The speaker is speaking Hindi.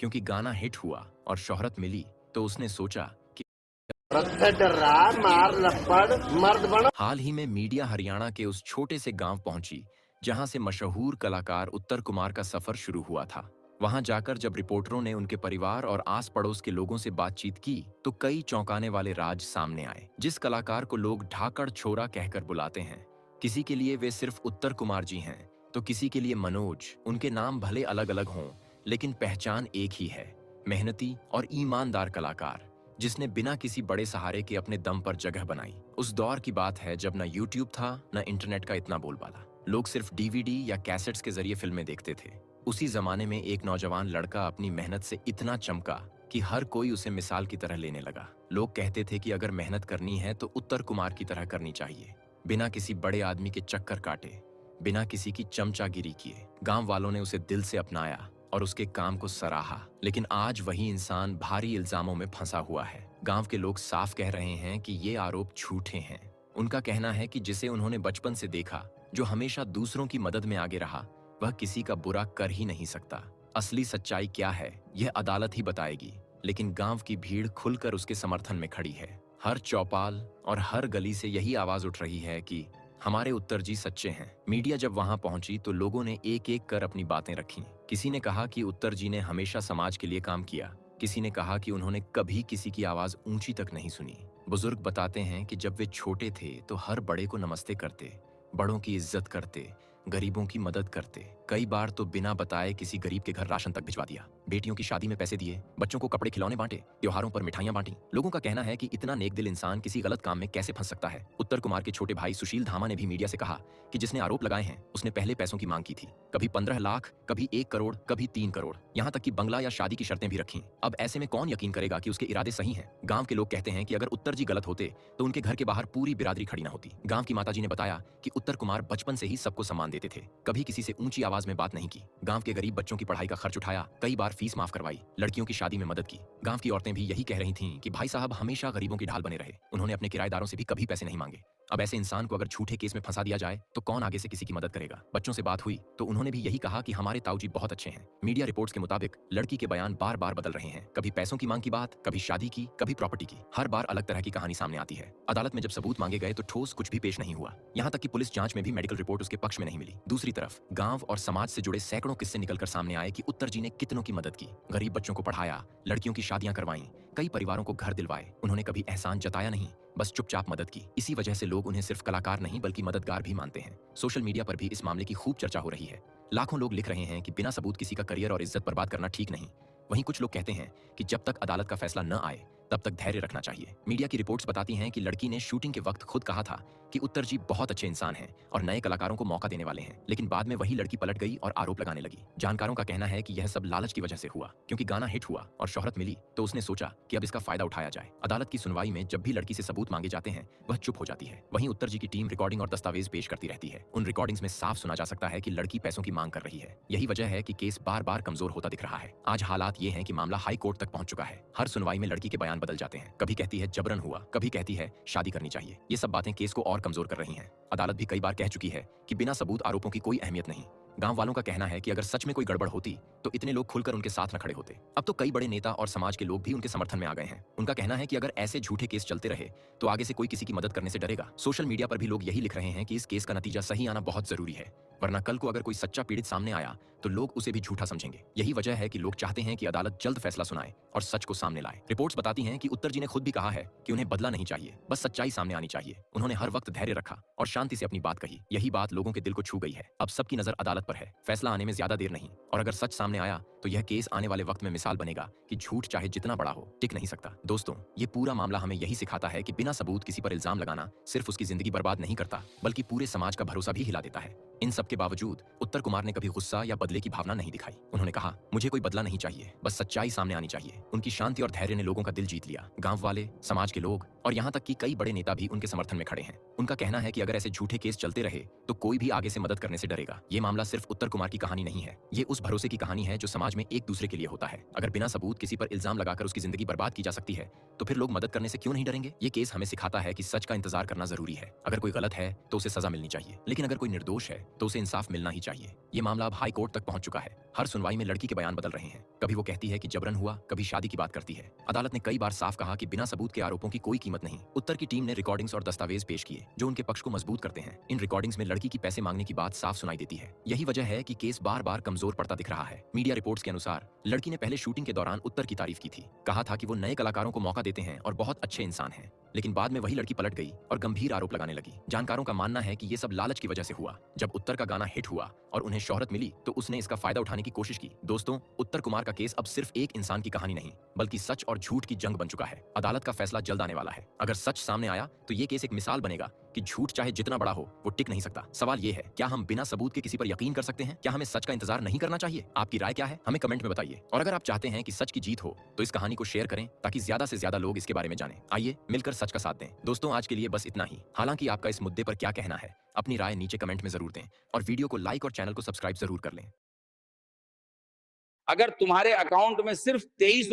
क्योंकि गाना हिट हुआ और शोहरत मिली तो उसने सोचा कि मार लपड़ मर्द बनो। हाल ही में मीडिया हरियाणा के उस छोटे से गांव पहुंची जहां से मशहूर कलाकार उत्तर कुमार का सफर शुरू हुआ था। वहां जाकर जब रिपोर्टरों ने उनके परिवार और आस पड़ोस के लोगों से बातचीत की तो कई चौंकाने वाले राज सामने आए। जिस कलाकार को लोग ढाकड़ छोरा कहकर बुलाते हैं, किसी के लिए वे सिर्फ उत्तर कुमार जी हैं, तो किसी के लिए मनोज। उनके नाम भले अलग अलग हों, लेकिन पहचान एक ही है, मेहनती और ईमानदार कलाकार जिसने बिना किसी बड़े सहारे के अपने दम पर जगह बनाई। उस दौर की बात है जब न यूट्यूब था, न इंटरनेट का इतना बोलबाला। लोग सिर्फ डीवीडी या कैसेट्स के जरिए फिल्में देखते थे। उसी जमाने में एक नौजवान लड़का अपनी मेहनत से इतना चमका कि हर कोई उसे मिसाल की तरह लेने लगा। लोग कहते थे कि अगर मेहनत करनी है तो उत्तर कुमार की तरह करनी चाहिए, बिना किसी बड़े आदमी के चक्कर काटे, बिना किसी की चमचागिरी किए। गांव वालों ने उसे दिल से अपनाया और उसके काम को सराहा। लेकिन आज वही इंसान भारी इल्जामों में फंसा हुआ है। गांव के लोग साफ कह रहे हैं कि ये आरोप झूठे हैं। उनका कहना है कि जिसे उन्होंने बचपन से देखा, जो हमेशा दूसरों की मदद में आगे रहा, वह किसी का बुरा कर ही नहीं सकता। असली सच्चाई क्या है, यह अदालत ही बताएगी। लेकिन गांव की भीड़ खुलकर उसके समर्थन में खड़ी है। हर चौपाल और हर गली से यही आवाज उठ रही है कि हमारे उत्तर जी सच्चे हैं। मीडिया जब वहां पहुंची तो लोगों ने एक एक कर अपनी बातें रखी। किसी ने कहा कि उत्तर जी ने हमेशा समाज के लिए काम किया। किसी ने कहा कि उन्होंने कभी किसी की आवाज ऊंची तक नहीं सुनी। बुजुर्ग बताते हैं कि जब वे छोटे थे तो हर बड़े को नमस्ते करते, बड़ों की इज्जत करते, गरीबों की मदद करते। कई बार तो बिना बताए किसी गरीब के घर राशन तक भिजवा दिया, बेटियों की शादी में पैसे दिए, बच्चों को कपड़े खिलौने बांटे, त्योहारों पर मिठाइयां बांटी। लोगों का कहना है कि इतना नेक दिल इंसान किसी गलत काम में कैसे फंस सकता है। उत्तर कुमार के छोटे भाई सुशील धामा ने भी मीडिया से कहा कि जिसने आरोप लगाए हैं उसने पहले पैसों की मांग की थी, कभी 15 लाख, कभी 1 करोड़, कभी 3 करोड़, यहाँ तक कि बंगला या शादी की शर्तें भी रखी। अब ऐसे में कौन यकीन करेगा कि उसके इरादे सही हैं? गांव के लोग कहते हैं कि अगर उत्तर जी गलत होते तो उनके घर के बाहर पूरी बिरादरी खड़ी न होती। गांव की माताजी ने बताया कि उत्तर कुमार बचपन से ही सबको सम्मान देते थे, कभी किसी से ऊंची आवाज में बात नहीं की। गांव के गरीब बच्चों की पढ़ाई का खर्च उठाया, कई बार फीस माफ करवाई, लड़कियों की शादी में मदद की। गांव की औरतें भी यही कह रही थीं कि भाई साहब हमेशा गरीबों की ढाल बने रहे। उन्होंने अपने किराएदारों से भी कभी पैसे नहीं मांगे। अब ऐसे इंसान को अगर झूठे केस में फंसा दिया जाए तो कौन आगे से किसी की मदद करेगा? बच्चों से बात हुई तो उन्होंने भी यही कहा कि हमारे ताऊ जी बहुत अच्छे हैं। मीडिया रिपोर्ट्स के मुताबिक लड़की के बयान बार बार बदल रहे हैं, कभी पैसों की मांग की बात, कभी शादी की, कभी प्रॉपर्टी की। हर बार अलग तरह की कहानी सामने आती है। अदालत में जब सबूत मांगे गए तो ठोस कुछ भी पेश नहीं हुआ। यहाँ तक कि पुलिस जांच में भी मेडिकल रिपोर्ट उसके पक्ष में नहीं मिली। दूसरी तरफ गांव और समाज से जुड़े सैकड़ों किस्से निकलकर सामने आए कि उत्तर जी ने कितनों की मदद की, गरीब बच्चों को पढ़ाया, लड़कियों की शादियां करवाईं, कई परिवारों को घर दिलवाए। उन्होंने कभी एहसान जताया नहीं, बस चुपचाप मदद की। इसी वजह से लोग उन्हें सिर्फ कलाकार नहीं बल्कि मददगार भी मानते हैं। सोशल मीडिया पर भी इस मामले की खूब चर्चा हो रही है। लाखों लोग लिख रहे हैं कि बिना सबूत किसी का करियर और इज्जत बर्बाद करना ठीक नहीं। वहीं कुछ लोग कहते हैं कि जब तक अदालत का फैसला न आए तब तक धैर्य रखना चाहिए। मीडिया की रिपोर्ट्स बताती हैं कि लड़की ने शूटिंग के वक्त खुद कहा था कि उत्तर जी बहुत अच्छे इंसान हैं और नए कलाकारों को मौका देने वाले हैं। लेकिन बाद में वही लड़की पलट गई और आरोप लगाने लगी। जानकारों का कहना है कि यह सब लालच की वजह से हुआ, क्योंकि गाना हिट हुआ और शोहरत मिली तो उसने सोचा कि अब इसका फायदा उठाया जाए। अदालत की सुनवाई में जब भी लड़की से सबूत मांगे जाते हैं वह चुप हो जाती है। वहीं उत्तर जी की टीम रिकॉर्डिंग और दस्तावेज पेश करती रहती है। उन रिकॉर्डिंग्स में साफ सुना जा सकता है कि लड़की पैसों की मांग कर रही है। यही वजह है कि केस बार बार कमजोर होता दिख रहा है। आज हालात ये हैं कि मामला हाई कोर्ट तक पहुंच चुका है। हर सुनवाई में लड़की के बयान बदल जाते हैं। कभी कहती है जबरन हुआ, कभी कहती है शादी करनी चाहिए। ये सब बातें केस को और कमजोर कर रही हैं। अदालत भी कई बार कह चुकी है कि बिना सबूत आरोपों की कोई अहमियत नहीं। गांव वालों का कहना है कि अगर सच में कोई गड़बड़ होती तो इतने लोग खुलकर उनके साथ न खड़े होते। अब तो कई बड़े नेता और समाज के लोग भी उनके समर्थन में आ गए हैं। उनका कहना है कि अगर ऐसे झूठे केस चलते रहे तो आगे से कोई किसी की मदद करने से डरेगा। सोशल मीडिया पर भी लोग यही लिख रहे हैं कि इस केस का नतीजा सही आना बहुत जरूरी है, वरना कल को अगर कोई सच्चा पीड़ित सामने आया तो लोग उसे भी झूठा समझेंगे। यही वजह है कि लोग चाहते हैं कि अदालत जल्द फैसला सुनाए और सच को सामने लाए। रिपोर्ट्स बताती हैं कि उत्तर जी ने खुद भी कहा है कि उन्हें बदला नहीं चाहिए, बस सच्चाई सामने आनी चाहिए। उन्होंने हर वक्त धैर्य रखा और शांति से अपनी बात कही। यही बात लोगों के दिल को छू गई है। अब सबकी नजर अदालत पर है। फैसला आने में ज्यादा देर नहीं, और अगर सच सामने आया तो यह केस आने वाले वक्त में मिसाल बनेगा कि झूठ चाहे जितना बड़ा हो टिक नहीं सकता। दोस्तों, ये पूरा मामला हमें यही सिखाता है कि बिना सबूत किसी पर इल्जाम लगाना सिर्फ उसकी जिंदगी बर्बाद नहीं करता बल्कि पूरे समाज का भरोसा भी हिला देता है। इन सब के बावजूद उत्तर कुमार ने कभी गुस्सा या बदले की भावना नहीं दिखाई। उन्होंने कहा, मुझे कोई बदला नहीं चाहिए, बस सच्चाई सामने आनी चाहिए। उनकी शांति और धैर्य ने लोगों का दिल जीत लिया। गांव वाले, समाज के लोग और यहाँ तक कि कई बड़े नेता भी उनके समर्थन में खड़े हैं। उनका कहना है कि अगर ऐसे झूठे केस चलते रहे तो कोई भी आगे से मदद करने से डरेगा। ये मामला सिर्फ उत्तर कुमार की कहानी नहीं है, ये उस भरोसे की कहानी है जो समाज में एक दूसरे के लिए होता है। अगर बिना सबूत किसी पर इल्जाम लगाकर उसकी जिंदगी बर्बाद की जा सकती है तो फिर लोग मदद करने से क्यों नहीं डरेंगे? ये केस हमें सिखाता है कि सच का इंतजार करना जरूरी है। अगर कोई गलत है तो उसे सजा मिलनी चाहिए, लेकिन अगर कोई निर्दोष है तो उसे इंसाफ मिलना ही चाहिए। ये मामला अब हाई कोर्ट तक पहुंच चुका है। हर सुनवाई में लड़की के बयान बदल रहे हैं। कभी वो कहती है कि जबरन हुआ, कभी शादी की बात करती है। अदालत ने कई बार साफ कहा कि बिना सबूत के आरोपों की कोई कीमत नहीं। उत्तर की टीम ने रिकॉर्डिंग्स और दस्तावेज पेश किए जो उनके पक्ष को मजबूत करते हैं। इन रिकॉर्डिंग्स में लड़की की पैसे मांगने की बात साफ सुनाई देती है। यही वजह है कि केस बार बार कमजोर पड़ता दिख रहा है। मीडिया रिपोर्ट्स के अनुसार लड़की ने पहले शूटिंग के दौरान उत्तर की तारीफ की थी, कहा था कि वो नए कलाकारों को मौका देते हैं और बहुत अच्छे इंसान हैं। लेकिन बाद में वही लड़की पलट गई और गंभीर आरोप लगाने लगी। जानकारों का मानना है कि ये सब लालच की वजह से हुआ। जब उत्तर का गाना हिट हुआ और उन्हें शोहरत मिली तो उसने इसका फायदा उठाने की कोशिश की। दोस्तों, उत्तर कुमार का केस अब सिर्फ एक इंसान की कहानी नहीं, बल्कि सच और झूठ की जंग बन चुका है। अदालत का फैसला जल्द आने वाला है। अगर सच सामने आया तो ये केस एक मिसाल बनेगा कि झूठ चाहे जितना बड़ा हो वो टिक नहीं सकता। सवाल ये है, क्या हम बिना सबूत के किसी पर यकीन कर सकते हैं? क्या हमें सच का इंतजार नहीं करना चाहिए? आपकी राय क्या है? हमें कमेंट में बताइए। और अगर आप चाहते हैं कि सच की जीत हो तो इस कहानी को शेयर करें ताकि ज्यादा से ज्यादा लोग इसके बारे में जानें। आइए मिलकर सच का साथ दें। दोस्तों, आज के लिए बस इतना ही। हालांकि आपका इस मुद्दे पर क्या कहना है, अपनी राय नीचे कमेंट में जरूर दें और वीडियो को लाइक और चैनल को सब्सक्राइब जरूर कर लें। अगर तुम्हारे अकाउंट में सिर्फ 23